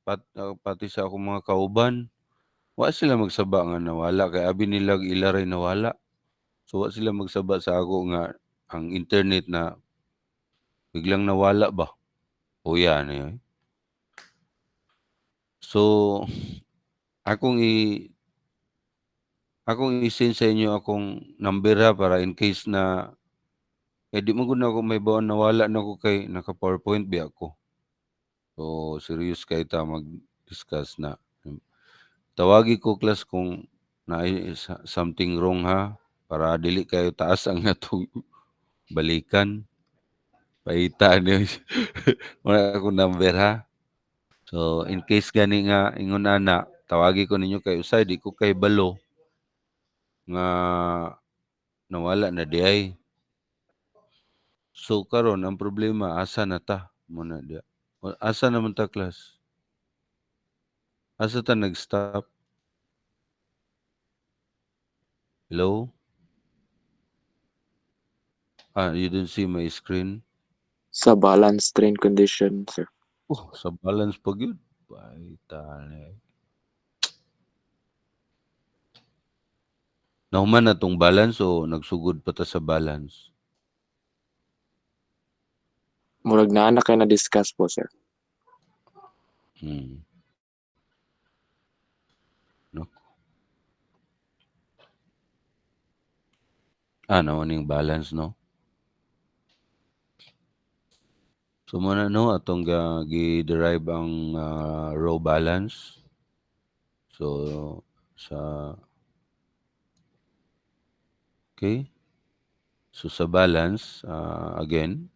pati sa akong mga kauban, wa sila magsaba nga nawala kay abi nila ilaray nawala. So wa sila magsaba sa ako nga ang internet na biglang nawala ba. Huya na yun. So akong i-send sa inyo akong number ha para in case na di mo gud na ako may bawaan nawala na ko kay naka-PowerPoint ba ako. So serious kay ta mag-discuss na. Tawagi ko class kung naay something wrong ha para dili kayo taas ang natong balikan. Paita niyo. Wala akong number ha. So in case gani nga ingon ana, tawagi ko ninyo kay usay di ko kay balo nga nawala na di ay. So karon ang problema asa na ta muna dia. Asa naman ta class? Asa ta nag-stop? Hello? You don't see my screen? Sa balance train condition, sir. Sa balance pag yun. Paita na. Nahuman na tong balance o nagsugod pa ta sa balance? Murag naa na kayo na-discuss po, sir. Hmm. No? Naman yung balance, no? So muna no atong gi-derive ang row balance. So okay. So sa balance again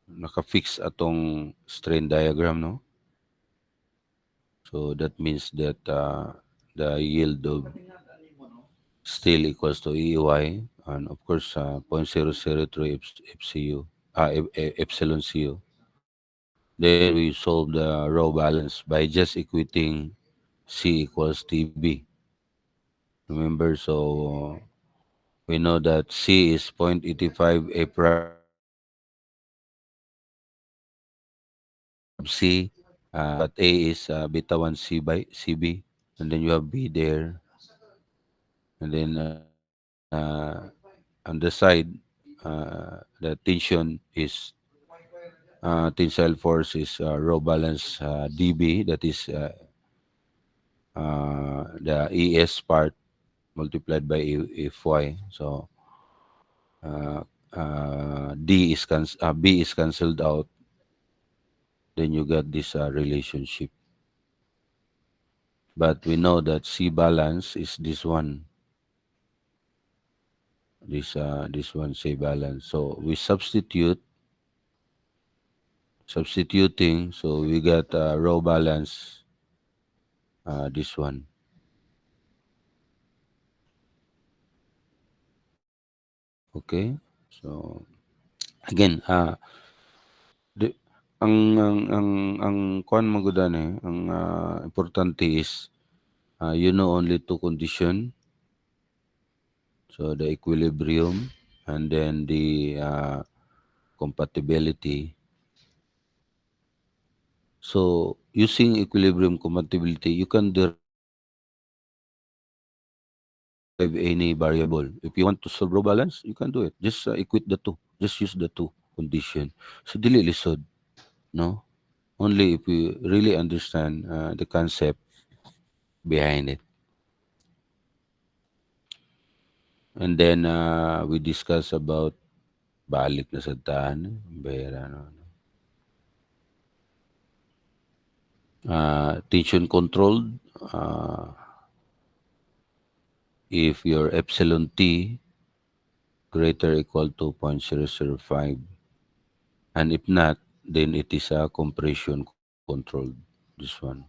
naka-fix atong strain diagram, no? So that means that the yield of steel equals to EY and of course 0.003 FCU epsilon CU. Then we solve the row balance by just equating C equals TB. Remember, so we know that C is 0.85 A prime C, but A is beta 1 C by CB, and then you have B there, and then on the side, the tension is tensile force is row balance dB, that is the ES part multiplied by Fy. So B is cancelled out. Then you get this relationship. But we know that C balance is this one. This one C balance. So we substituting. So we got row balance. This one. Okay. So again, the, ang kuan magudan ang importante is you know only two condition. So the equilibrium and then the compatibility. So using equilibrium compatibility, you can derive any variable. If you want to solve row balance, you can do it. Just equate the two. Just use the two condition. So dili lisod, no? Only if you really understand the concept behind it. And then we discuss about balik na sa taan, bera, no? Tension controlled. If your epsilon t greater equal to 0.005, and if not, then it is a compression controlled. This one.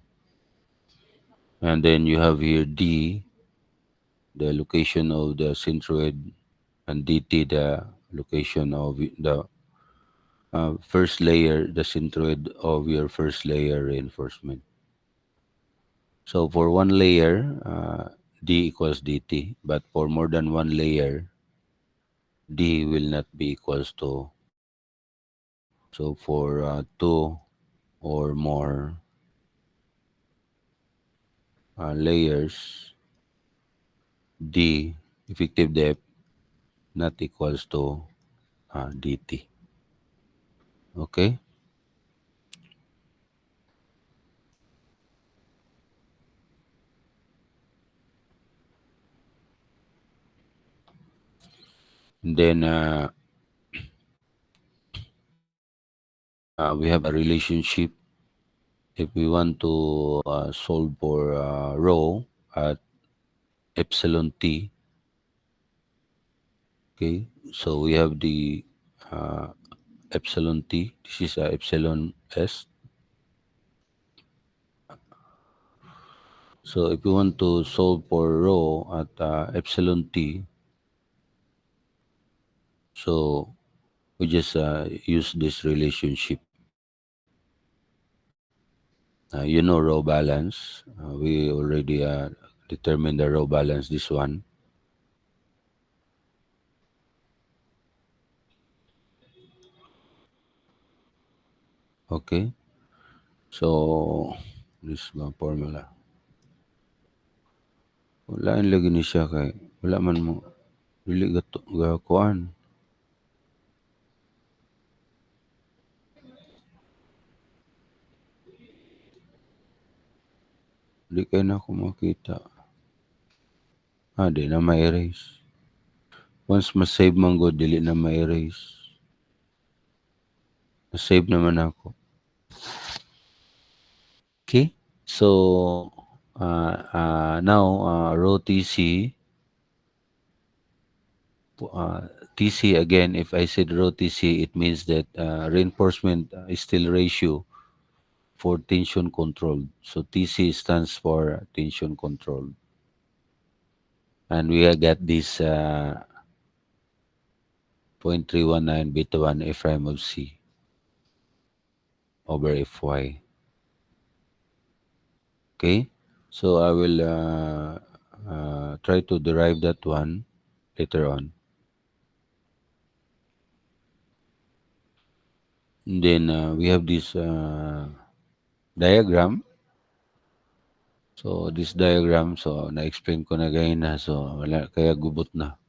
And then you have here D, the location of the centroid, and DT, the location of the first layer, the centroid of your first layer reinforcement. So for one layer, D equals DT, but for more than one layer, D will not be equals to. So for 2 or more layers, D effective depth not equals to dt. Okay? And then we have a relationship. If we want to solve for rho at epsilon t, okay, so we have the uh, epsilon t. This is epsilon s. So if we want to solve for rho at epsilon t, so we just use this relationship. You know row balance. We already determined the row balance, this one. Okay. So, this ba formula. Wala ang lagi ni siya kay wala man mo dili kuan. Di kay na ako makita. Di na ma-erase. Once ma-save man go, dili na ma-erase. Na-save naman ako. Okay. So, now, row TC, uh, TC again, if I said row TC, it means that reinforcement is still ratio for tension controlled. So TC stands for tension controlled. And we got this 0.319 beta 1 F prime of C over Fy. Okay, so I will try to derive that one later on. And then we have this diagram. So this diagram, so na-explain ko na ganyan na, so wala, kaya gubot na.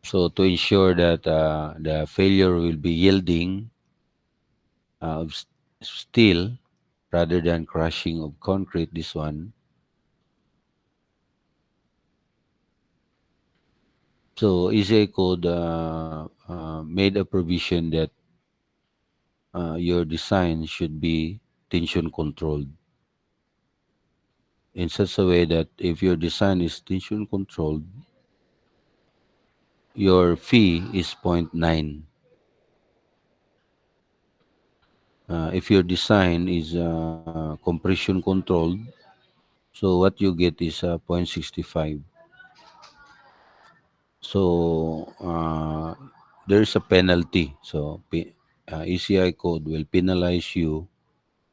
So to ensure that the failure will be yielding of steel rather than crushing of concrete, this one. So ECI code made a provision that your design should be tension controlled in such a way that if your design is tension controlled, your phi is zero point 0.9. If your design is compression controlled, so what you get is 0.65. So there is a penalty. So ECI code will penalize you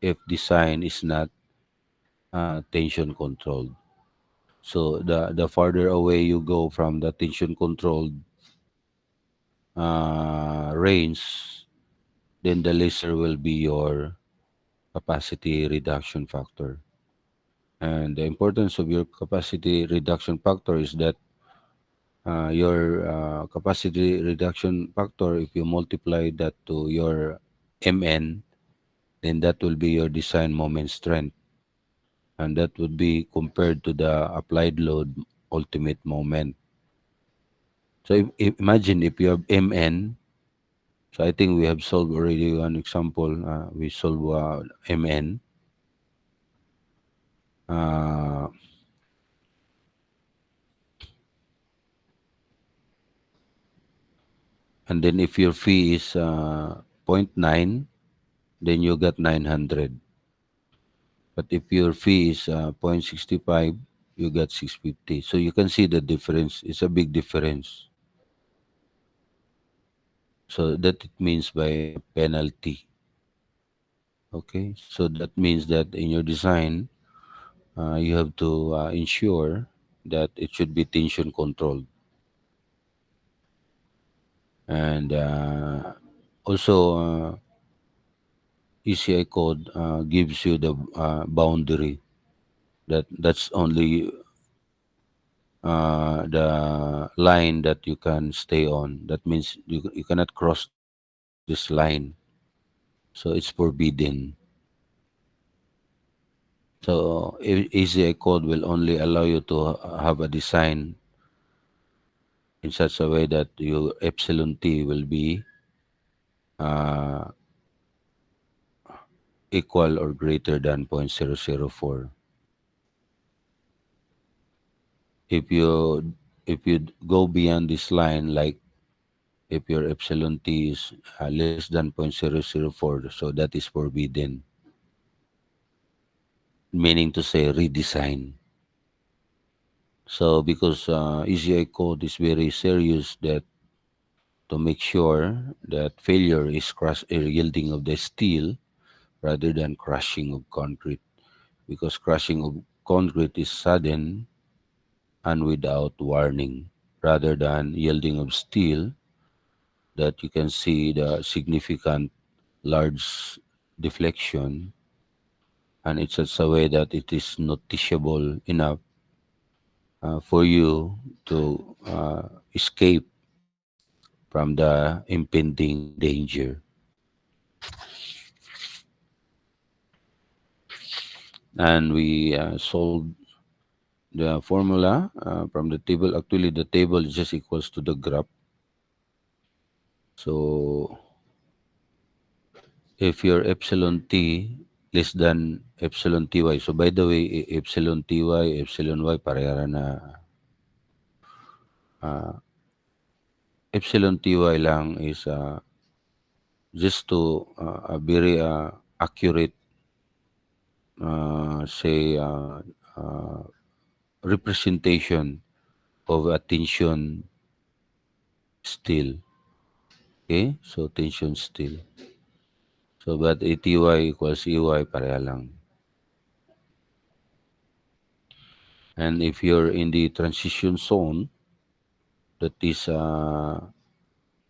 if design is not tension controlled. So the farther away you go from the tension controlled range, then the lesser will be your capacity reduction factor. And the importance of your capacity reduction factor is that your capacity reduction factor, if you multiply that to your MN, then that will be your design moment strength. And that would be compared to the applied load ultimate moment. So imagine if you have MN, so I think we have solved already one example. We solve MN. Uh, and then if your fee is zero point 0.9, then you got 900. But if your fee is 0.65, you got 650. So you can see the difference. It's a big difference. So that it means by penalty. Okay, so that means that in your design, you have to ensure that it should be tension controlled. And also, ECI code gives you the boundary that's only the line that you can stay on. That means you cannot cross this line. So it's forbidden. So ECI code will only allow you to have a design in such a way that your epsilon t will be uh, equal or greater than 0.004. If you go beyond this line, like if your epsilon t is less than 0.004, so that is forbidden, meaning to say redesign. So because ECI code is very serious, that to make sure that failure is yielding of the steel rather than crushing of concrete, because crushing of concrete is sudden and without warning, rather than yielding of steel that you can see the significant large deflection, and it's such a way that it is noticeable enough for you to escape from the impending danger. And we solved the formula from the table. Actually, the table is just equals to the graph. So if your epsilon t less than epsilon ty, so by the way, epsilon ty, epsilon y, parehara na uh, epsilon ty lang is just to a very accurate, say, uh, representation of a tension still. Okay, so tension still. So but ATY equals EY, pareha lang. And if you're in the transition zone, that is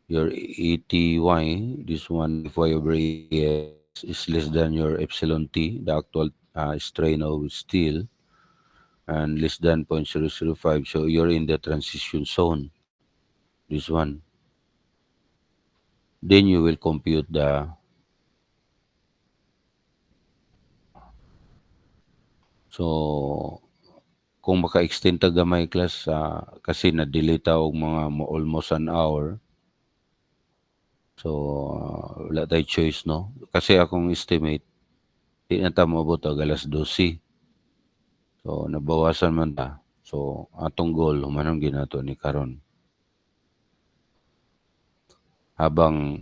your ATY, this one FY over AS is less than your epsilon T, the actual strain of steel, and less than 0.005. So you're in the transition zone, this one. Then you will compute the, so kung maka-extend ta gamay class, kasi na-delay ta og mga almost an hour. So wala tay choice, no? Kasi akong estimate, di na ta moabot og alas 12. So nabawasan man ta. So atong goal humanon ginato ni karon. Habang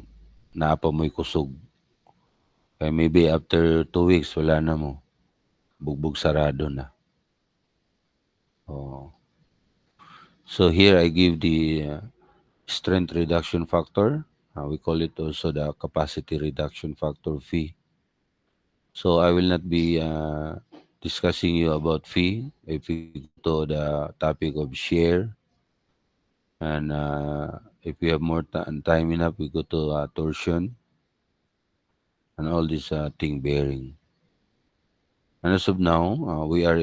naa pa mo'y kusog. Kaya maybe after 2 weeks wala na mo. Bugbog sarado na. Oh. So here I give the strength reduction factor. We call it also the capacity reduction factor phi. So I will not be discussing you about phi. If we go to the topic of share, and if we have more time enough, we go to torsion and all this thing bearing. And as of now, we are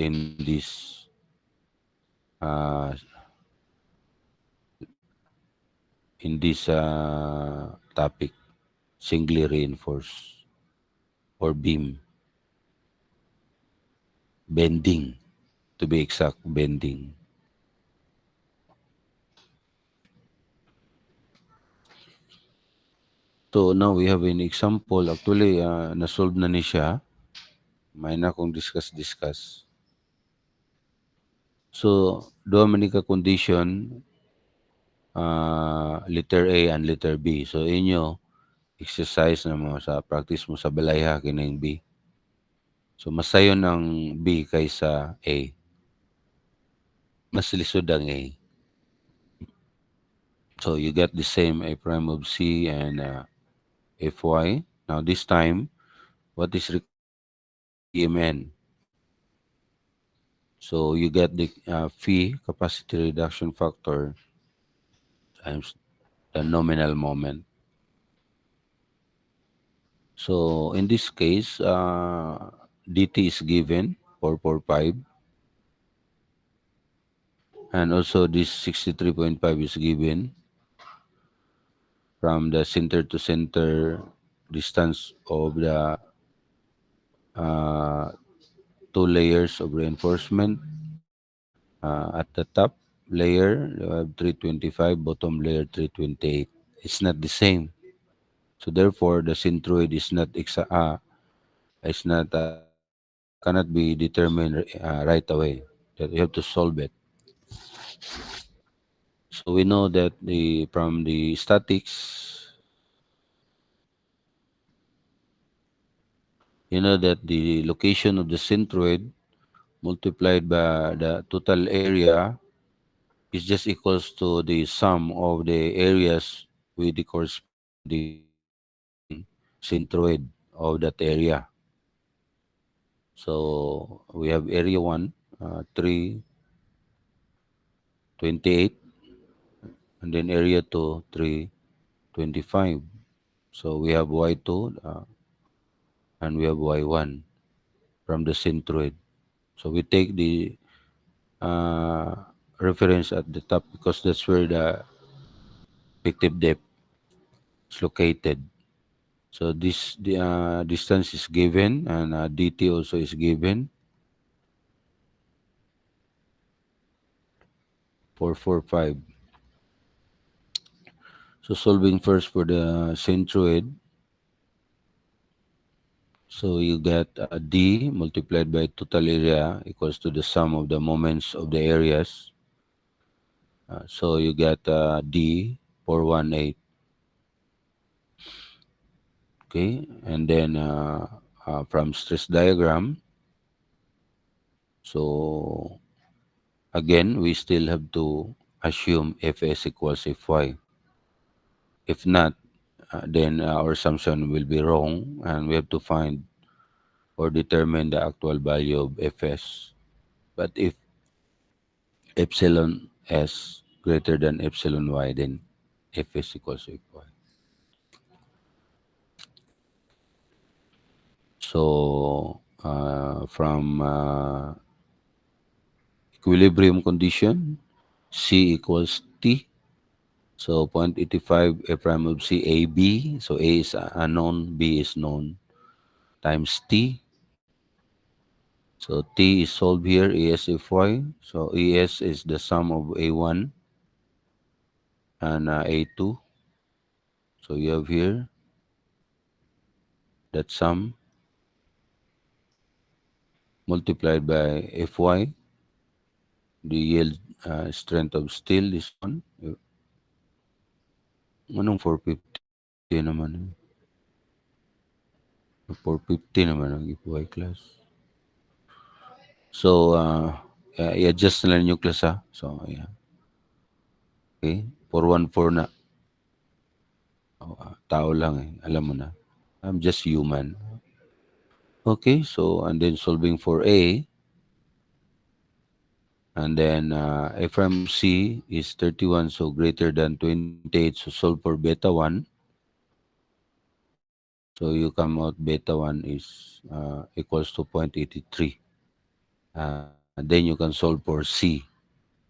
uh, in this topic, singly reinforced or beam bending, to be exact, bending. So now we have an example. Actually, na-solve na ni siya. May na akong discuss. So, duha man ni ka condition, letter A and letter B. So, inyo, exercise na mo sa practice mo sa balay ha, kining B. So, masayon ang B kaysa A. Mas lisod ang A. So, you get the same A prime of C and Fy. Now, this time, what is required is EMN. So, you get the phi, capacity reduction factor, times the nominal moment. So in this case, dt is given 445, and also this 63.5 is given from the center to center distance of the uh, two layers of reinforcement. At the top layer, you have 325, bottom layer 328. It's not the same. So therefore, the centroid is not cannot be determined right away. That you have to solve it. So we know that the from the statics, you know that the location of the centroid multiplied by the total area is just equals to the sum of the areas with the corresponding centroid of that area. So we have area 1, 328, and then area 2, 325. So we have y2 and we have y1 from the centroid. So we take the uh, reference at the top because that's where the effective depth is located. So this the distance is given, and dt also is given 445. So solving first for the centroid, so you get d multiplied by total area equals to the sum of the moments of the areas. So you get d 418. Okay, and then from stress diagram, so again we still have to assume fs equals fy. If not, then our assumption will be wrong, and we have to find or determine the actual value of fs. But if epsilon s greater than epsilon y, then fs equals fy. So from equilibrium condition, c equals t. So 0.85 a prime of c a b. So a is unknown, b is known, times t. So t is solved here, es fy. So es is the sum of a1 and a2. So you have here that sum multiplied by fy, the yield strength of steel, this one. Anong 450 naman? 450 naman ang fy class. So, i-adjust na lang yung class ha. So, yeah. Okay, 414 na. Tao lang eh, alam mo na. I'm just human. Okay, so and then solving for A, and then f prime of C is 31, so greater than 28, so solve for beta 1. So you come out beta 1 is equals to 0.83. Then you can solve for C.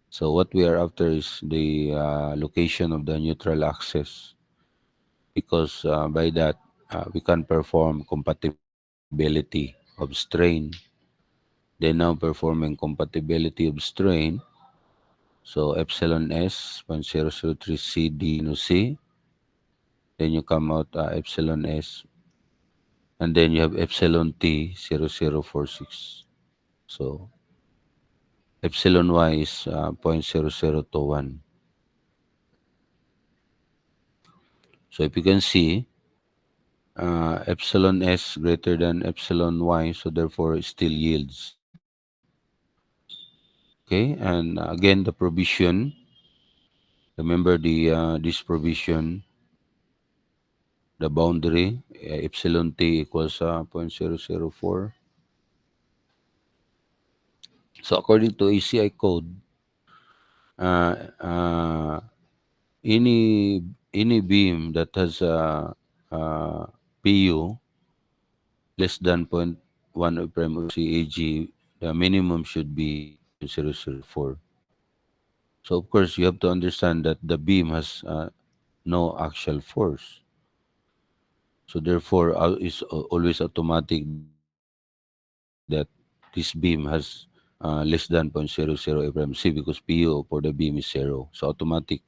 So what we are after is the location of the neutral axis, because by that we can perform compatibility of strain. Then now performing compatibility of strain, so epsilon s 0.003 c d no c, then you come out epsilon s, and then you have epsilon t 0046. So epsilon y is 0.0021. So if you can see, epsilon s greater than epsilon y, so therefore it still yields. Okay, and again the provision. Remember this provision, the boundary, epsilon t equals 0.004. So according to ACI code, uh, uh, any beam that has PU less than 0.1 prime of CAG, the minimum should be 0.004. So of course, you have to understand that the beam has no actual force. So therefore, always automatic that this beam has less than 0.00 Abraham C because PU for the beam is zero. So automatic,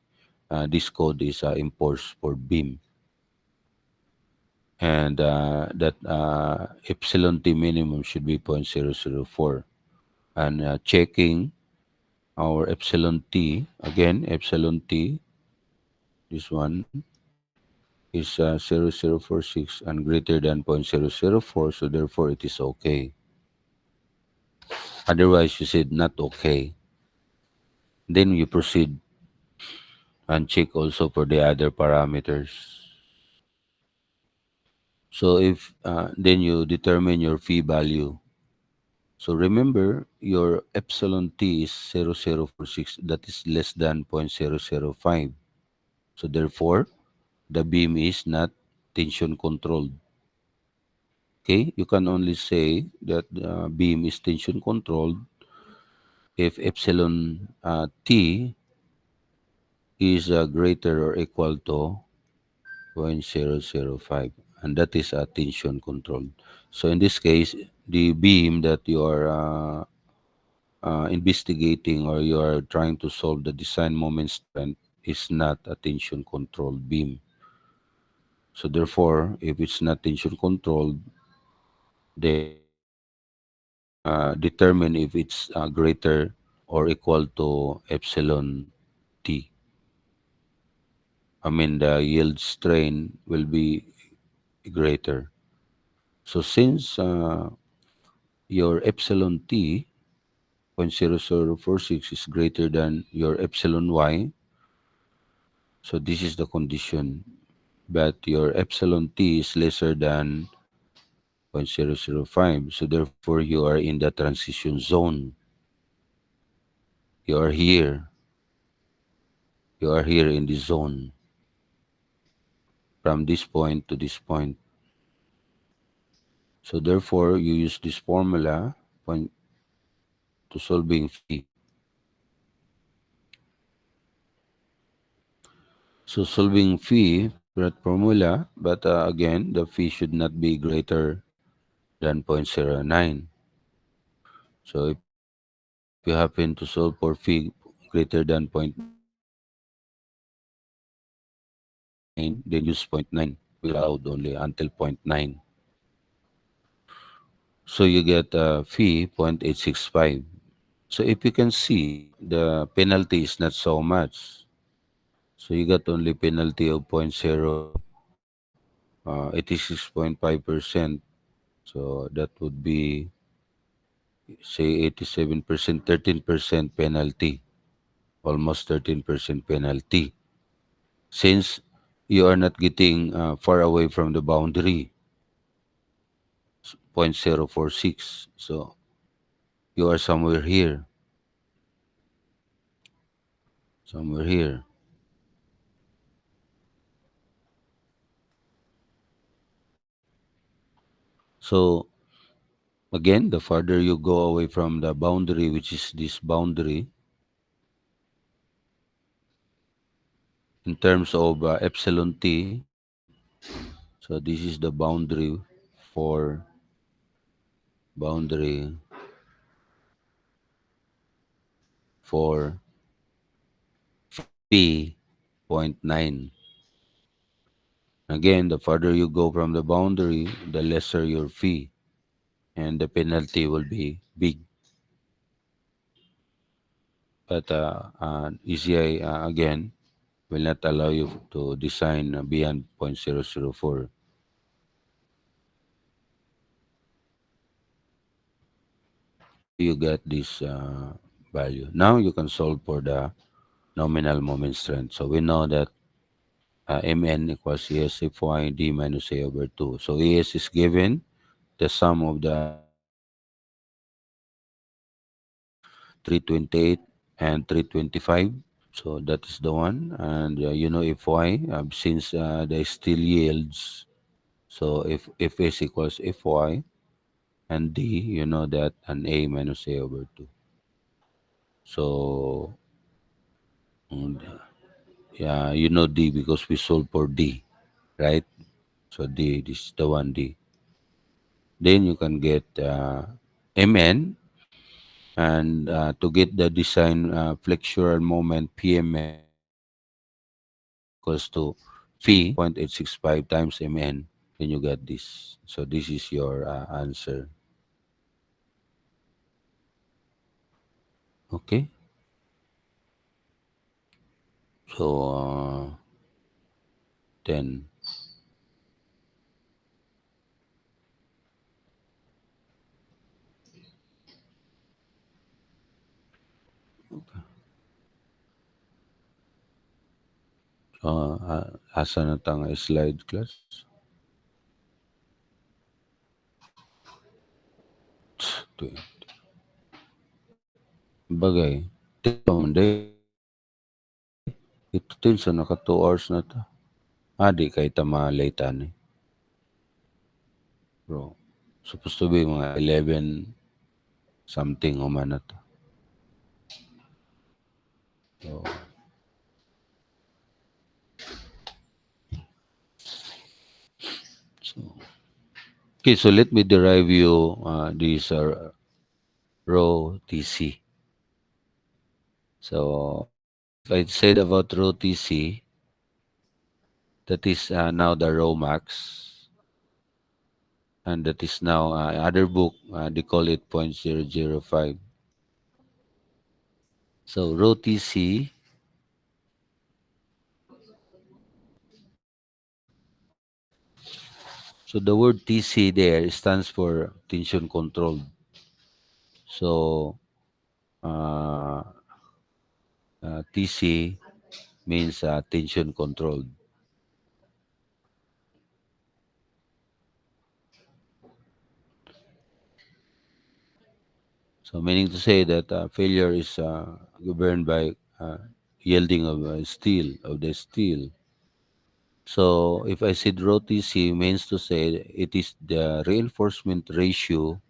this code is enforced for beam. And that epsilon T minimum should be 0.004. And checking our epsilon T, again, epsilon T, this one is 0.0046 and greater than 0.004. So therefore, it is okay. Otherwise, you said not okay. Then you proceed and check also for the other parameters. So if then you determine your phi value. So remember your epsilon t is 0.046, that is less than 0.005. So therefore the beam is not tension controlled. Okay, you can only say that the beam is tension controlled if epsilon t is greater or equal to 0.005, and that is tension controlled. So in this case, the beam that you are investigating or you are trying to solve the design moment strength is not a tension controlled beam. So therefore, if it's not tension controlled, then determine if it's greater or equal to epsilon t. I mean, the yield strain will be greater. So since your epsilon t 0.0046 is greater than your epsilon y, so this is the condition. But your epsilon t is lesser than 0.005. So therefore, you are in the transition zone. You are here. You are here in the zone from this point to this point. So therefore, you use this formula point to solving phi. So solving phi for that formula, but again, the phi should not be greater than 0.09. So if you happen to solve for phi greater than 0.9, then use zero point 0.9. We are allowed only until zero point 0.9. So you get fee 0.865. So if you can see, the penalty is not so much. So you got only penalty of 86.5%. So that would be, say, 87%, 13% penalty, almost 13% penalty. Since you are not getting far away from the boundary, 0.046. So you are somewhere here, somewhere here. So again, the farther you go away from the boundary, which is this boundary, in terms of epsilon t, so this is the boundary for boundary for p point 0.9. Again, the farther you go from the boundary, the lesser your fee, and the penalty will be big. But ECI again will not allow you to design beyond 0.004. So you get this value. Now you can solve for the nominal moment strength. So we know that Mn equals ES Fy d minus A over 2. So ES is given, the sum of the beams, 328 and 325. So that is the one. And you know Fy, since the steel yields So if S equals Fy and D, you know that an A minus A over 2. So mm, yeah, you know D because we solve for D, right? So D, this is the one D. Then you can get Mn, and to get the design flexural moment PMN equals to phi 0.865 times Mn, then you get this. So this is your answer. Okay. So 10. Asa na tanga slide class? Ito, bagay. Ito, hindi. Ito din sa naka 2 hours na to. Di kay tama late ni. Bro, supposed to be mga 11 something human na to. So, so, okay, so let me derive you these are rho TC. So, if I said about rho TC, that is now the rho max, and that is now other book they call it 0.005. So rho TC, so the word TC there stands for tension controlled. So uh, TC means tension controlled. So meaning to say that failure is governed by yielding of the steel. So if I said rho TC means to say it is the reinforcement ratio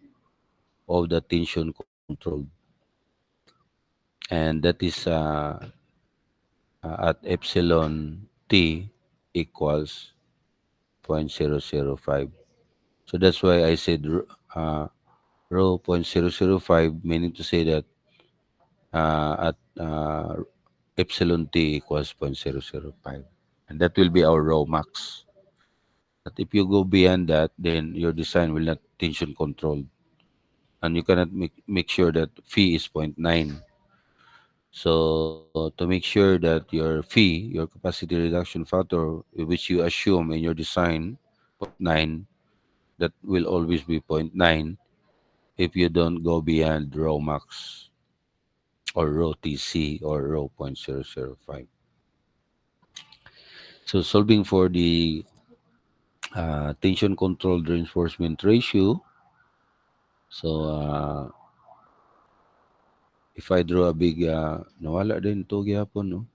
of the tension controlled, and that is at epsilon t equals 0.005. So that's why I said rho 0.005, meaning to say that at epsilon t equals 0.005. And that will be our rho max. But if you go beyond that, then your design will not tension controlled. And you cannot make sure that phi is zero point 0.9. So to make sure that your phi, your capacity reduction factor, which you assume in your design, zero point 0.9, that will always be zero point 0.9 if you don't go beyond rho max or rho TC or rho 0.005. So solving for the tension controlled reinforcement ratio. So if I draw a big, nawala din to gyapon, no?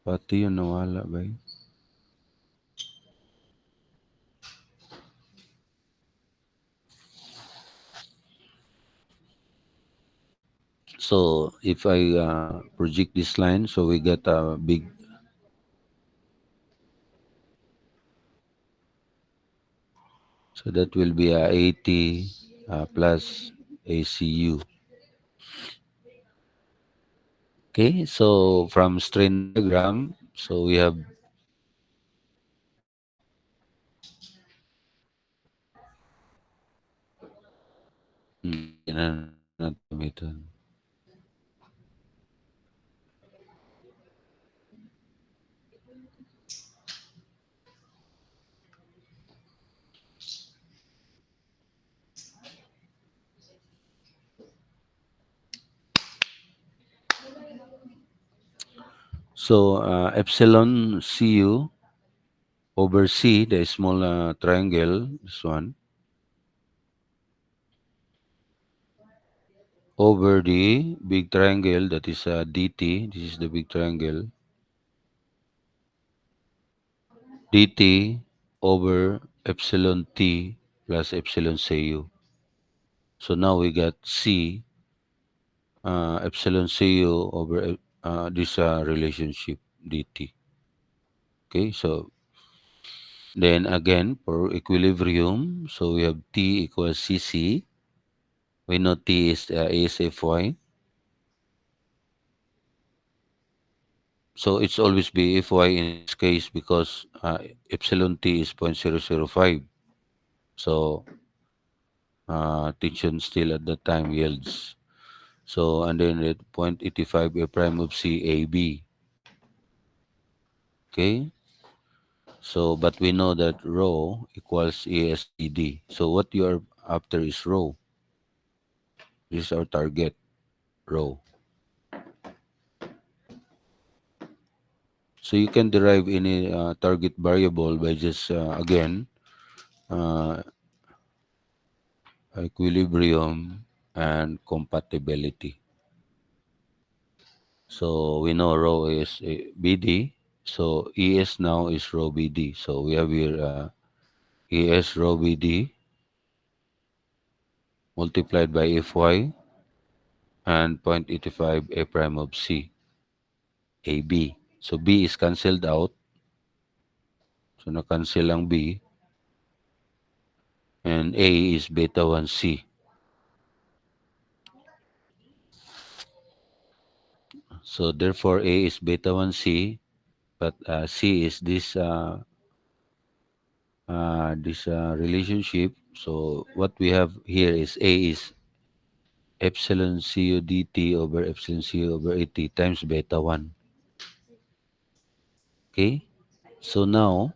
Pati yun nawala ba yun? So if I project this line, so we get a big, so that will be a 80 plus ACU. Okay, so from strain diagram, so we have gamitan. So epsilon CU over C, the small triangle, this one, over the big triangle, that is DT, this is the big triangle, dt over epsilon t plus epsilon cu. So now we got c epsilon cu over this relationship dt. Okay, so then again for equilibrium, so we have t equals cc. We know t is ASFY. So it's always be Fy in this case because epsilon t is 0.005. So tension still at that time yields. So and then at 0.85 A prime of C AB. Okay. So but we know that rho equals ESDD. So what you are after is rho. This is our target rho. So you can derive any target variable by just again uh, equilibrium and compatibility. So we know rho is BD. So ES now is rho BD. So we have here ES rho BD multiplied by Fy and 0.85 A prime of C AB. So B is cancelled out. So na-cancel ang B. And A is beta 1C. So therefore A is beta 1C. But C is this relationship. So what we have here is A is epsilon cu dt over epsilon cu over at times beta 1. Okay? So now,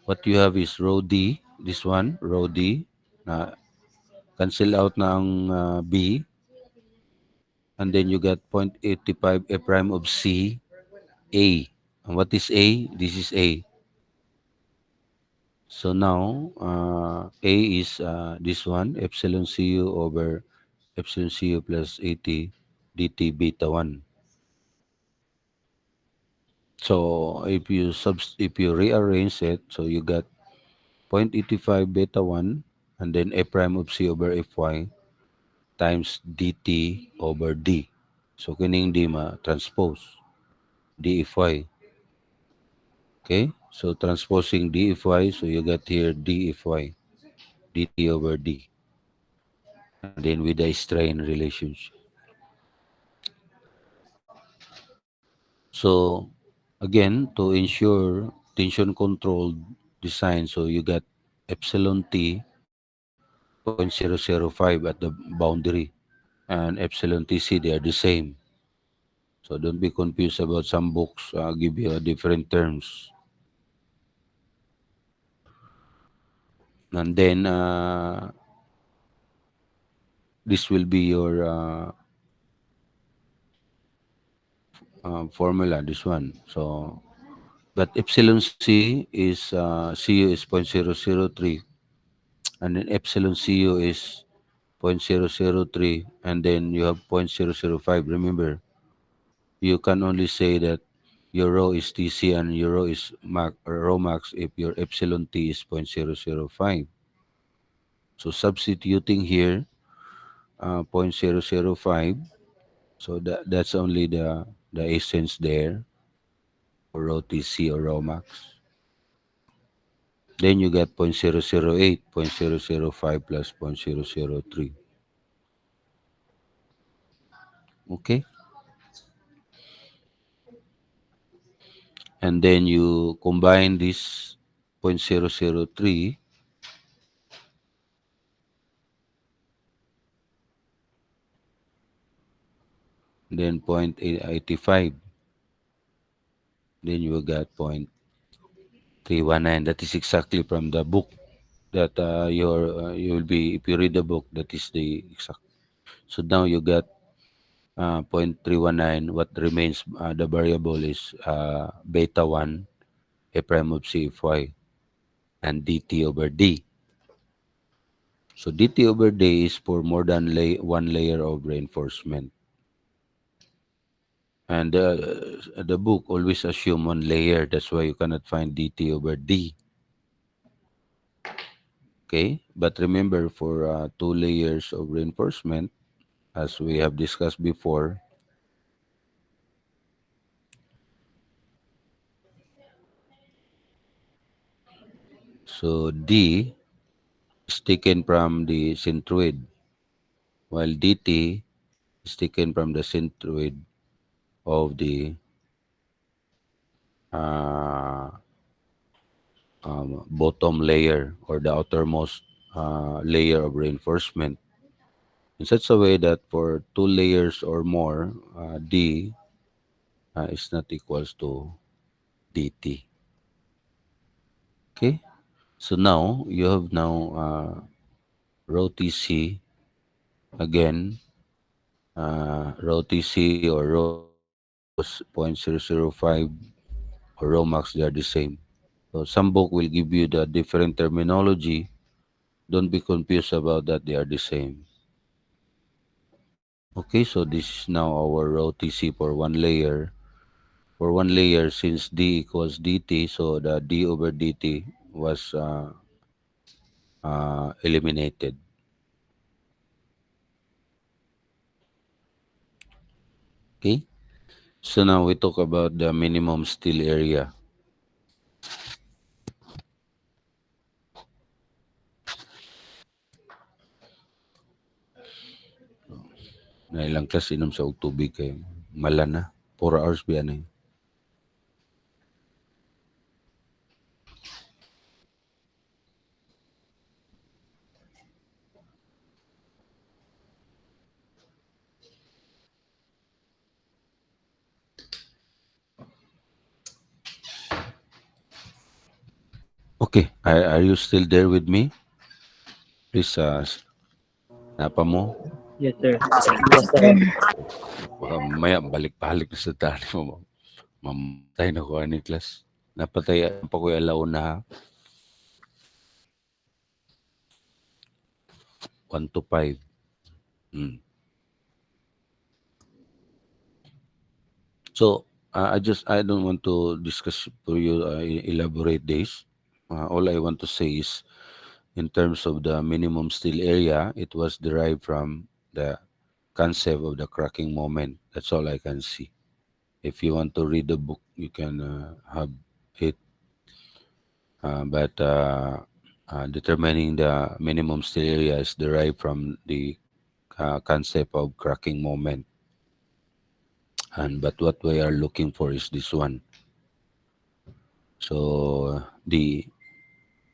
what you have is rho d, this one, rho d, na cancel out na ang b, and then you got 0.85 a prime of c, a. And what is a? This is a. So now, a is this one, epsilon cu over epsilon cu plus at dt beta 1. So if you rearrange it, so you got 0.85 beta 1 and then a prime of c over fy times dt over d. So kining d ma transpose d fy. Okay? So transposing d fy, so you got here d fy dt over d. And then with the strain relationship. So again, to ensure tension controlled design, so you got epsilon t 0.005 at the boundary and epsilon tc, they are the same. So don't be confused about some books give you different terms. And then this will be your formula, this one. So, but epsilon c is cu is 0.003 and then epsilon cu is 0.003 and then you have 0.005. Remember, you can only say that your rho is TC and your rho is rho max if your epsilon T is 0.005. So substituting here 0.005, so that's only the essence there for rho TC or rho max. Then you get 0.008, 0.005 plus 0.003. Okay? And then you combine this 0.003, then 0.85. Then you will get 0.319. That is exactly from the book that you will be, if you read the book, that is the exact. So now you got 0.319. What remains, the variable is beta 1, a prime of CFY, and dt over d. So dt over d is for more than one layer of reinforcement. And the book always assume one layer. That's why you cannot find dt over d. Okay, but remember for two layers of reinforcement, as we have discussed before, so d is taken from the centroid, while dt is taken from the centroid of the uh, bottom layer or the outermost layer of reinforcement, in such a way that for two layers or more, d is not equals to dt. Okay, so now you have now rho tc again. Rho tc or rho 0.005 or rho max, they are the same. So some book will give you the different terminology. Don't be confused about that. They are the same. Okay, so this is now our rho tc for one layer. For one layer, since d equals dt, so the d over dt was eliminated. Okay, so now we talk about the minimum still area. Na ilang class inom sa og tubig kay mala na. 4 hours biya na. Okay, are you still there with me? Please, napa mo? Yes, sir. Yes, sir. Baka mamaya balik-balik na sa tani mo. Mamatay na ko ani class. Napatay pa ko alaw na ha. 1 to 5. Mm. So, I don't want to discuss for you, elaborate this. All I want to say is, in terms of the minimum still area, it was derived from the concept of the cracking moment. That's all I can see. If you want to read the book, you can have it. But determining the minimum still area is derived from the concept of cracking moment. And but what we are looking for is this one. So the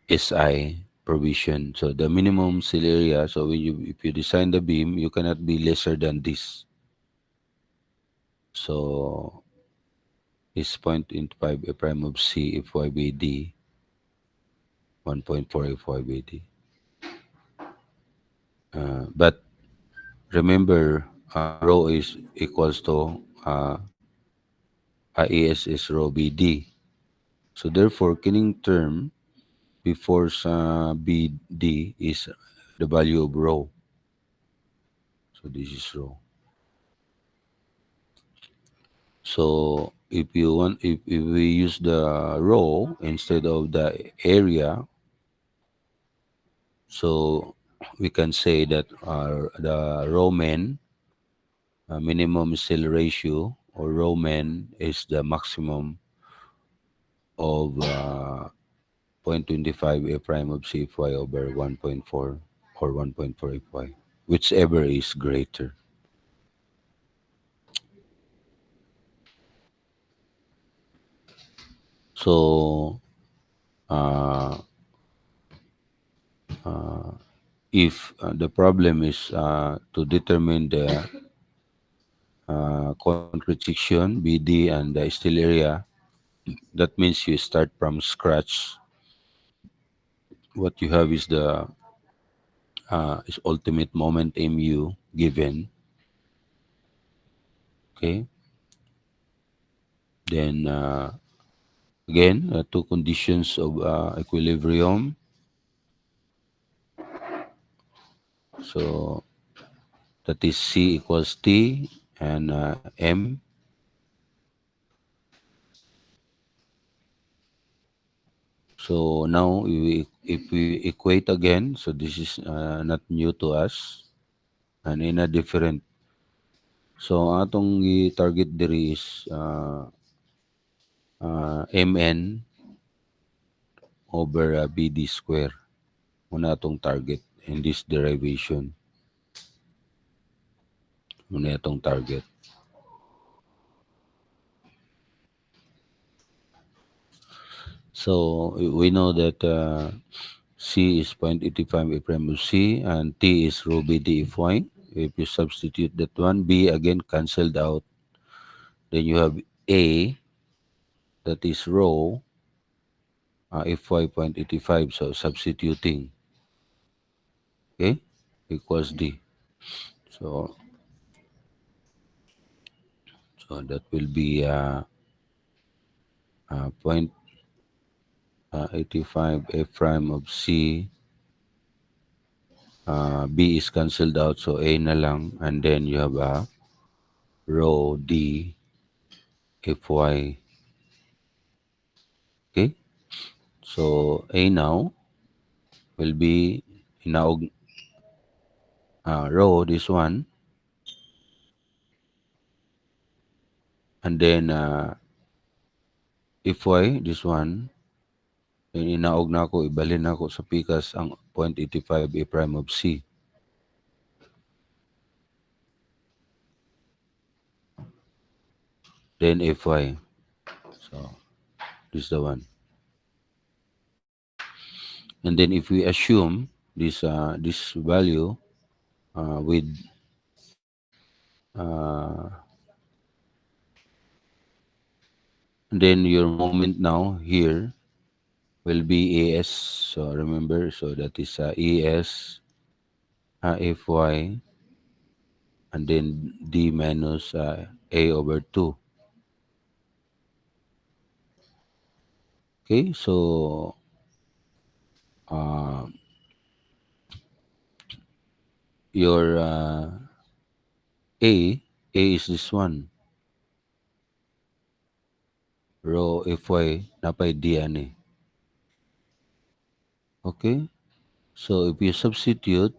SI provision. So the minimum still area. So when you if you design the beam, you cannot be lesser than this. So is 0.5 A prime of C if Y by D, 1.4 if Y by D. But remember, rho is equals to AS is rho BD. So therefore, kining term before sa BD is the value of rho. So this is rho. So if we use the rho instead of the area, so we can say that the rho men minimum still ratio or rho men is the maximum of 0.25 A prime of CFY over 1.4 or 1.4 FY, whichever is greater. So uh, if the problem is to determine the concrete section, BD, and the still area, that means you start from scratch. What you have is the is ultimate moment mu given. Okay, then again two conditions of equilibrium. So that is C equals T and M. So now if we equate again, so this is not new to us and in a different. So atong i-target diri is mn over bd square. Muna atong target in this derivation. Muna atong target. So we know that C is 0.85 A prime of C and T is rho B D if Y. If you substitute that one, B again cancelled out. Then you have A, that is rho if Y 0.85. So substituting, okay, equals D. So so that will be 0.85 A prime of C. B is cancelled out, so A na lang. And then you have rho D if Y. Okay, so A now will be inaog row this one, and then if y this one, then inaog na ako, ibalin na ako sa pikas ang 0.85 A prime of C. Then fy, so this is the one. And then if we assume this value with uh, then your moment now here will be as. So remember, so that is es fy, and then d minus a over 2. Okay, so uh, your A is this one, rho fy napay D ani. Okay, so if you substitute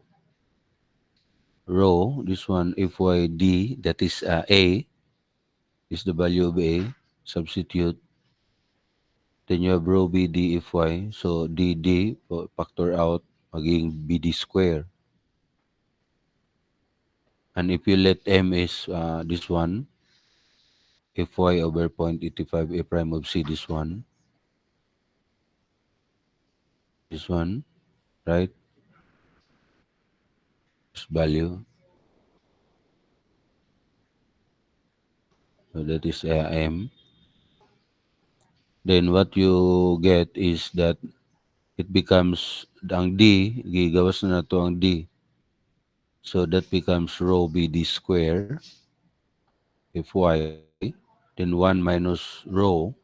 rho, this one fy D, that is A, is the value of A, substitute, then you have rho B D fy, so D factor out, maging BD square. And if you let M is this one, fy over 0.85 A prime of C, this one, right? This value, so that is M. Then what you get is that it becomes ang D, gigawas na nato ang D. So that becomes rho BD square Fy, then 1 minus rho,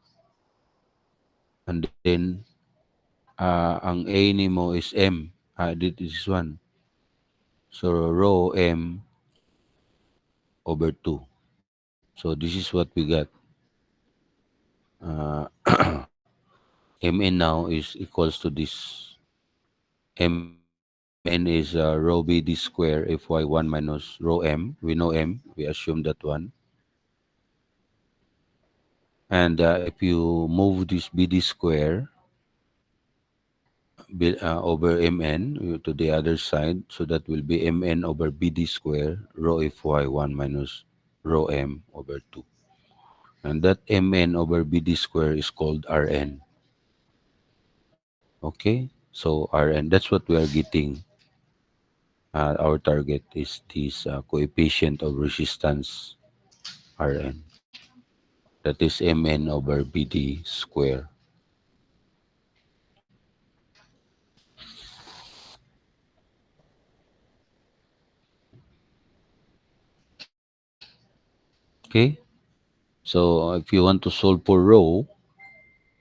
and then ang A nimo is M. This is 1. So rho M over 2. So this is what we got. Uh, Mn now is equals to this. Mn is rho BD square Fy 1 minus rho M. We know M. We assume that one. And if you move this BD square over Mn to the other side, so that will be Mn over BD square rho Fy 1 minus rho M over 2. And that Mn over BD square is called Rn. Okay, so Rn, that's what we are getting. Our target is this coefficient of resistance Rn. That is Mn over BD square. Okay, so if you want to solve for rho,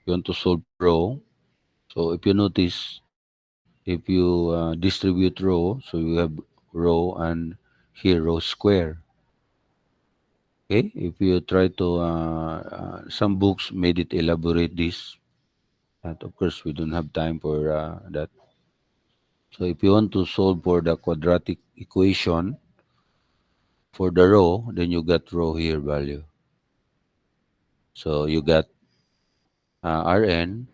so if you notice, if you distribute rho, so you have rho and here rho square. Okay, if you try to, some books made it elaborate this, But of course, we don't have time for that. So if you want to solve for the quadratic equation for the row, then you got row here value. So you got Rn,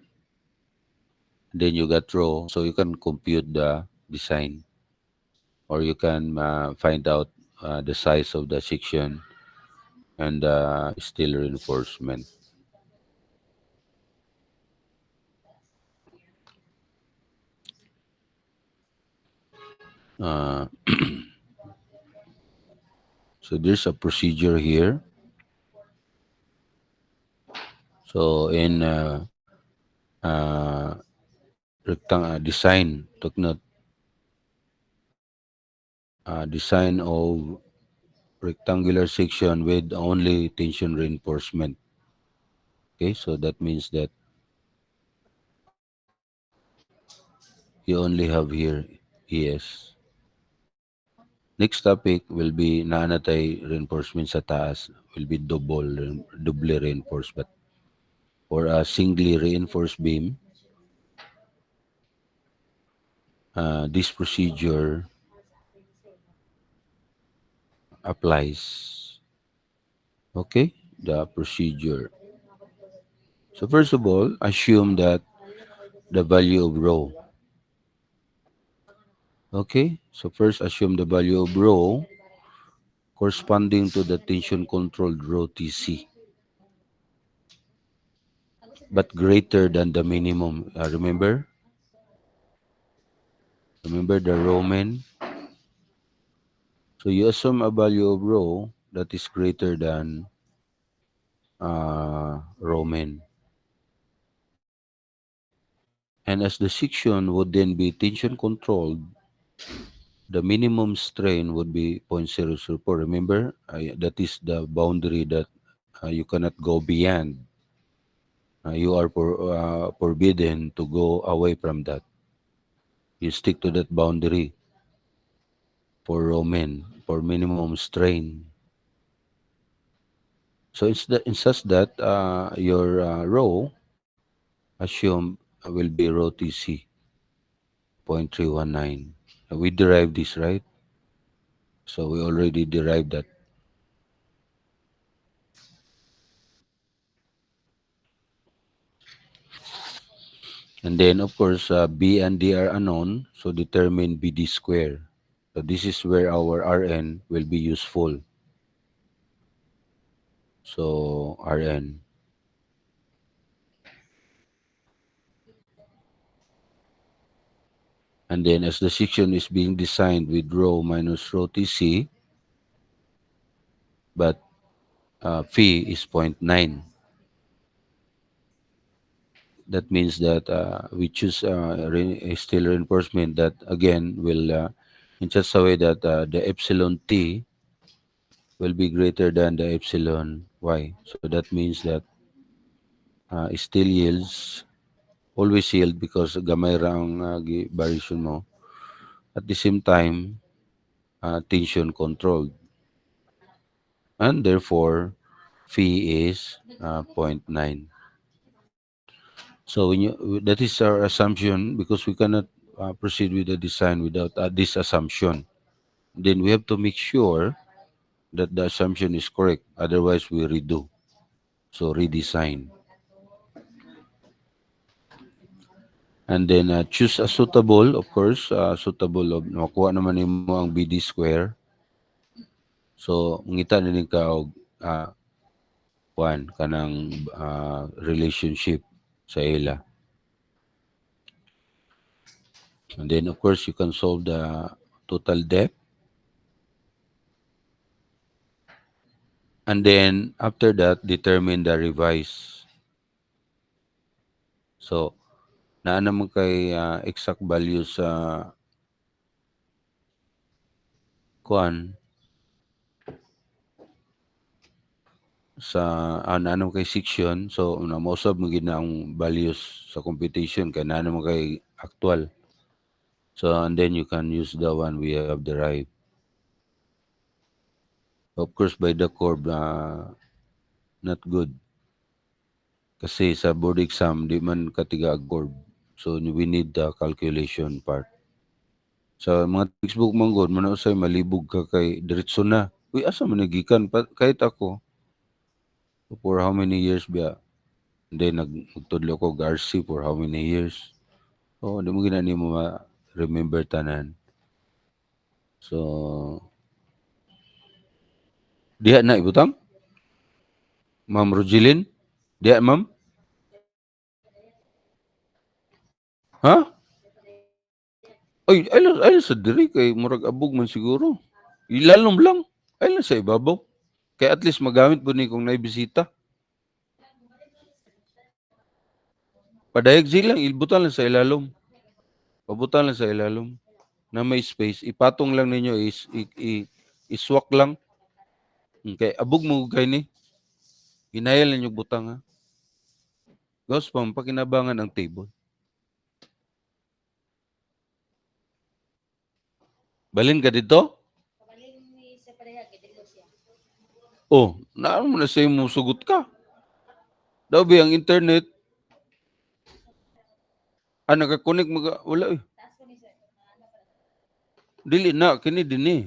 then you got row. So you can compute the design, or you can find out the size of the section and steel reinforcement. Uh, so there's a procedure here. So in design, took note, design of rectangular section with only tension reinforcement. Okay, so that means that you only have here ES. Next topic will be nanatay reinforcement sa taas will be double reinforced, but for a singly reinforced beam, this procedure applies. Okay, the procedure. So first of all, assume that the value of rho. Okay, so first assume the value of rho corresponding to the tension controlled rho TC, but greater than the minimum. Remember the Roman. So you assume a value of rho that is greater than Roman, and as the section would then be tension controlled, the minimum strain would be 0.004. Remember, that is the boundary that you cannot go beyond. You are forbidden to go away from that. You stick to that boundary for Roman, for minimum strain. So in such that your rho assume will be rho TC 0.319. We derived this, right? So we already derived that. And then, of course, B and D are unknown, so determine BD square. So this is where our Rn will be useful. So Rn. And then as the section is being designed with rho minus rho TC, but phi is zero point 0.9. That means that we choose a steel reinforcement that again will in such a way that the epsilon T will be greater than the epsilon Y. So that means that steel yields always yield because gamay ra ang variation mo. At the same time, tension controlled. And therefore, phi is zero point 0.9. So that is our assumption because we cannot proceed with the design without this assumption. Then we have to make sure that the assumption is correct. Otherwise, we redo. So redesign. And then choose a suitable, of course, suitable of makuha naman mo ang BD square. So ngita na ka og kanang relationship sa ila. And then of course you can solve the total depth. And then after that determine the revise. So naa naman kay exact value sa kuan sa naano kay section, so namosob mo gid na ang values sa computation kay naano mo kay actual. So and then you can use the one we have derived. Of course by the curve not good. Kasi sa board exam, di man katiga agord. So, we need the calculation part. Sa mga textbook man god, usay malibog ka kay diretso na. Uy, asa man nagikan? Kahit ako, for how many years ba? Hindi, nagtudlo ko Garci for how many years? Oh, di mo ginani mo ma-remember tanan. So, diha na ibutang? Ma'am Rogelin? Diha, ma'am? Ha? Ay lang sa diri kay murag abog man siguro. Ilalom lang. Ay lang sa ibabaw. Kay at least magamit po ni kung naibisita. Padayag silang, ibutan lang sa ilalom. Pabutan lang sa ilalom. Na may space. Ipatong lang ninyo, iswak lang. Kay abog mo kay ni. Hinayal ninyo butang ha. Gauss pa, pakinabangan ang table. Balin ka dito? Oh, naan mo na sa mo sugot ka. Daw ba ang internet? Nakakonek mga, wala eh. Dili na, kini dini.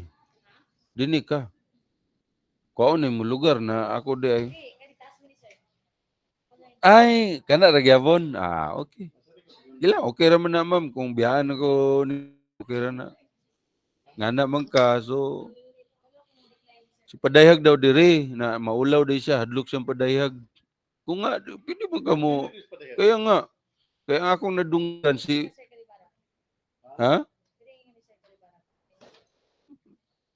Dini ka. Kuha mo lugar na ako di ay. Ay, kana ragyapon. Okay. Gila, okay raman na ma'am. Kung biyahan ako, okay ra na. Nga naman ka, so, si padayhag daw diri, na maulaw day siya, hadlok siyang padayhag. Kung nga, pwede mo ka mo, kaya nga, kaya nga akong nadunggan si, ha?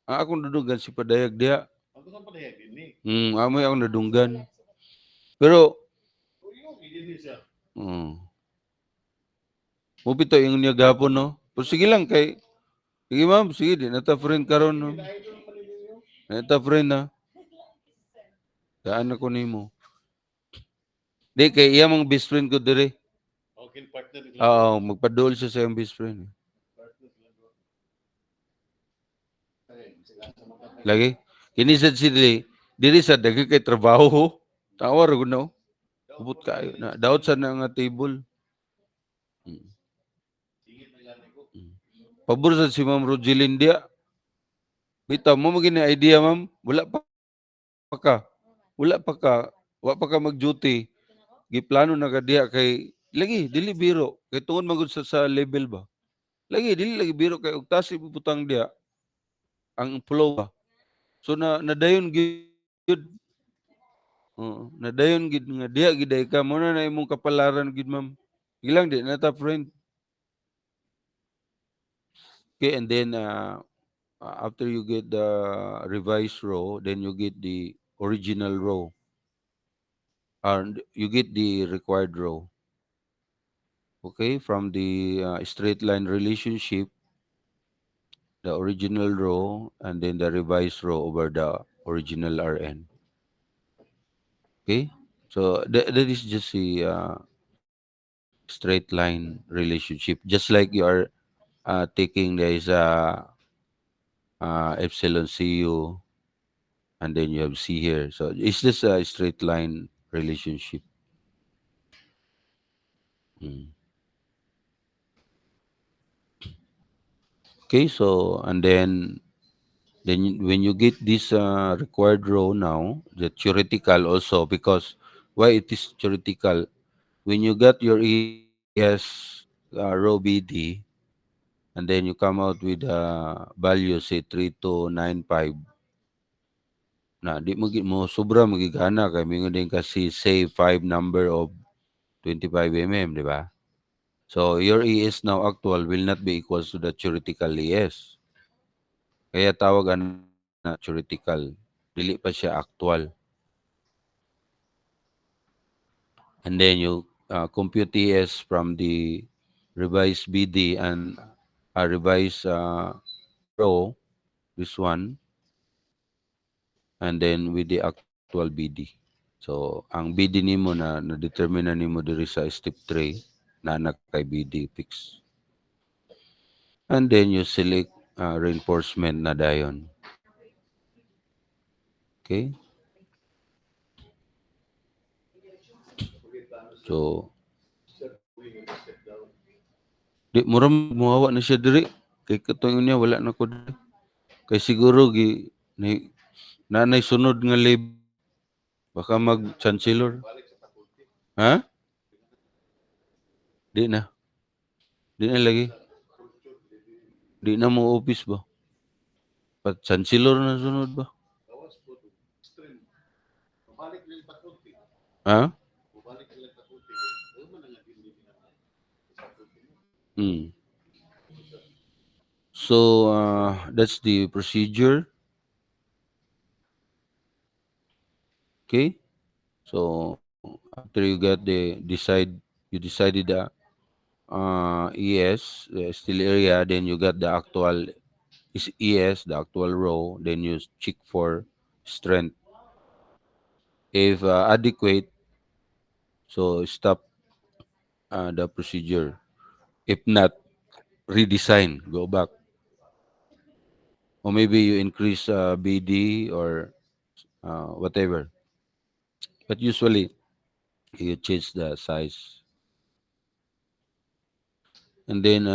Akong nadunggan si padayhag diya. Amoy akong nadunggan. Pero, mupito yung niya gapon, no? Pero sige lang, sige ma'am, sige, di nata friend karon no? Nata friend na. Daan ako nimo. Di, kay iya mga best friend ko dire. Oo, magpaduol siya sa yung best friend. Lagi? Kinisad si diri sa dagi kay trabaho. Tawar ko no? Ubot kayo na. Daot sa na nga table. Pabor sa si Ma'am Rogelin dia. Bitaw mo maging idea ma'am. Wala pa ka. Wala pa ka. Wala pa ka mag-duty. Giplano na ka diya kay lagi dili biro kay tungod magud sa level ba. Lagi dili lagi biro kay ug tasi butang diya ang flow ba. So nadayon gid. Nadayon gid nga diya gid ka mo na imong kapalaran gid ma'am. Ilang di nata friend. Okay, and then after you get the revised row, then you get the original row. And you get the required row. Okay, from the straight line relationship, the original row, and then the revised row over the original Rn. Okay, so that is just a straight line relationship, just like you are taking there is a epsilon cu, and then you have c here. So it's just a straight line relationship. Mm. Okay, so and then when you get this required row now, the theoretical also, because why it is theoretical, when you got your ES row BD, and then you come out with value say 3295, na di mo sobra magigana kay mingon din kasi say 5 number of 25 di ba? So your ES now actual will not be equals to the theoretical ES. Kaya tawagan na theoretical. Dili pa siya actual. And then you compute TS from the revised BD and a revised row, this one, and then with the actual BD. So, ang BD nimo na-determine na nimo diri sa step 3 na anak kay BD fix. And then you select reinforcement na dayon. Okay? So di mura muhawa na siya diri kay katong niya wala na ko diri. Kay siguro gi ni nanay sunod nga level baka mag chancellor. Ha? Di na. Di na lagi. Di na mo office ba? Pa chancellor na sunod ba? Ha? Hmm. So that's the procedure. Okay. So after you get you decided the ES, the still area, then you got the actual is ES, the actual row, then you check for strength. If adequate, so stop the procedure. If not, redesign, go back. Or maybe you increase BD or whatever. But usually, you change the size. And then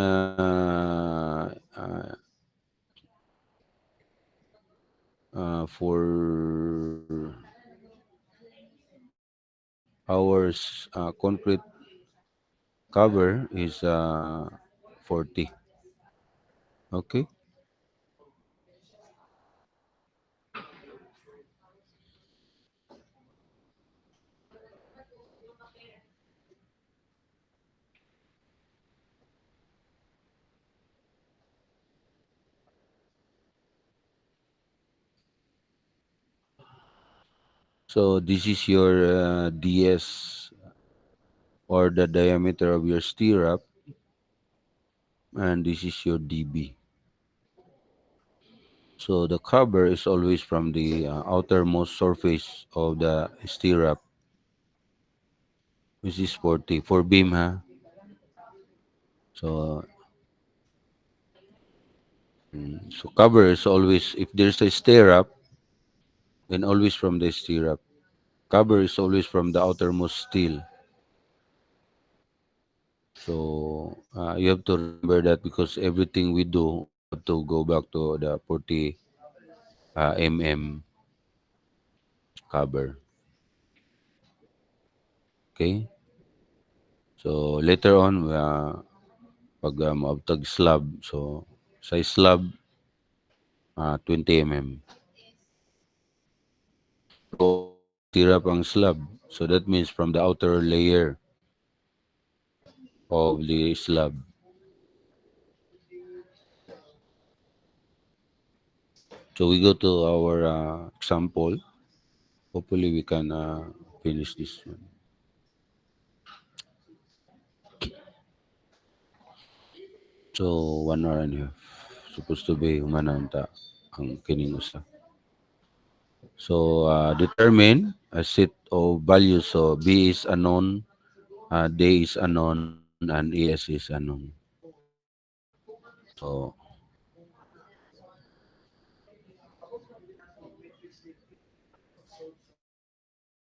for our concrete cover is 40. Okay. So this is your DS or the diameter of your stirrup, and this is your DB. So the cover is always from the outermost surface of the stirrup, which is 40 for beam, ha. So so cover is always if there's a stirrup, then always from the stirrup. Cover is always from the outermost steel. So you have to remember that because everything we do, we have to go back to the 40 mm cover. Okay. So later on, pag maabtag slab, so size slab 20 mm. So tirap ang slab. So that means from the outer layer of the slab. So we go to our example. Hopefully we can finish this one. So 1 hour and a half. Supposed to be humananta ang kining usa. So determine a set of values. So B is unknown, D is unknown, and ES is unknown. So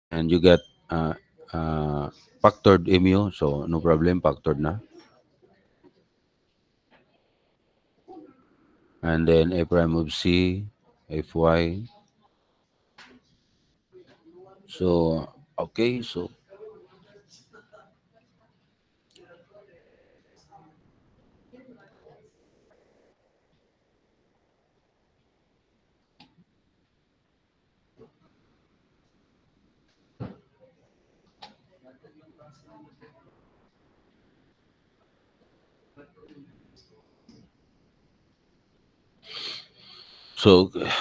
and you get uh, uh, factored mu. So no problem, factored na. And then A prime of C, Fy. So okay, so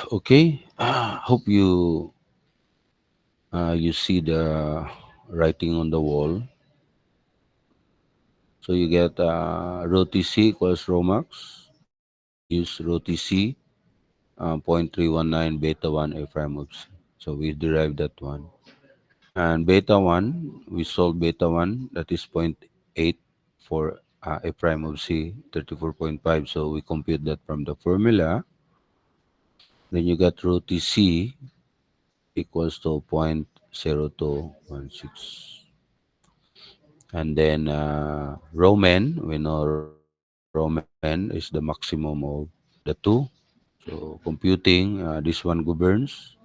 okay. Hope you see the writing on the wall. So you get rho TC equals rho max. Use rho TC 0.319 beta 1 A prime of C. So we derive that one. And beta 1, we solve beta 1, that is zero point 0.8 for A prime of C, 34.5. So we compute that from the formula. Then you get rho TC equals to 0.0216. And then Roman, we know Roman is the maximum of the two. So computing, this one governs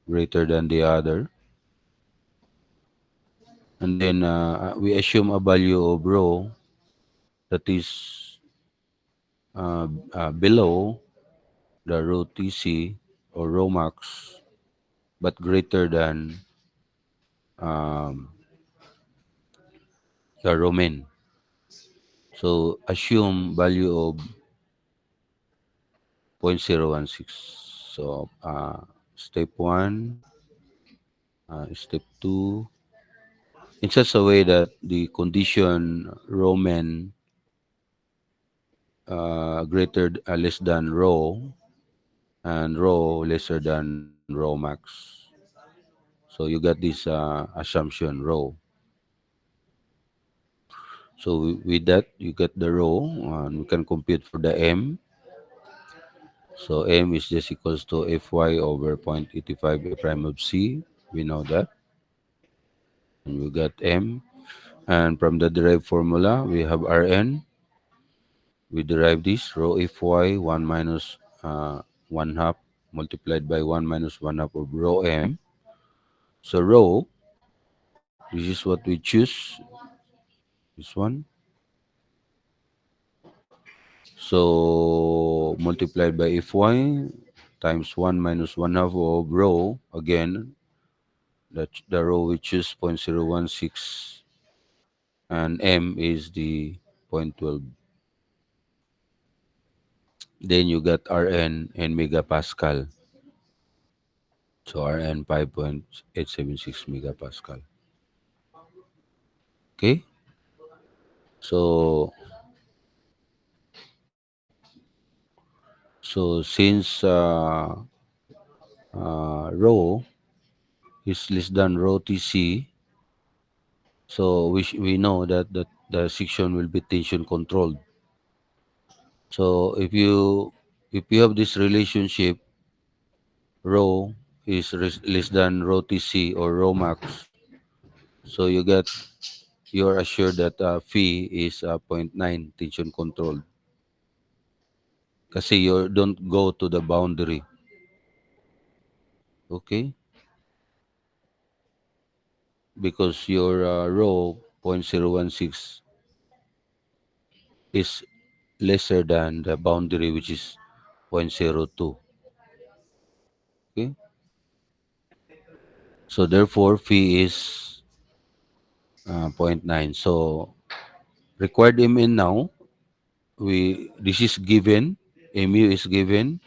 greater than the other. And then we assume a value of rho that is below the rho TC or rho max, but greater than um, the rho min. So assume value of 0.016. So step one, step two, in such a way that the condition rho min greater less than rho and rho lesser than rho max. So you got this assumption rho. So with that you get the rho, and we can compute for the m. So m is just equals to Fy over 0.85 A prime of C. We know that. And we got m. And from the derived formula, we have Rn. We derive this rho Fy 1 minus 1 half multiplied by 1 minus 1 half of rho m. So rho, this is what we choose, this one. So multiplied by Fy times 1 minus 1 half of rho, again, the rho we choose 0.016 and m is the 0.12. Then you got Rn in megapascal. So Rn 5.876 megapascal. Okay? So since rho is less than rho Tc, so we know that the section will be tension controlled. So if you have this relationship, rho is less than rho Tc or rho max, so you're assured that phi is zero point 0.9 tension controlled. Kasi you don't go to the boundary. Okay? Because your rho 0.016 is lesser than the boundary, which is 0.02. Okay? So therefore, phi is zero point 0.9. So required MN now, this is given, mu is given.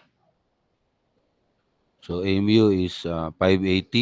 So mu is 580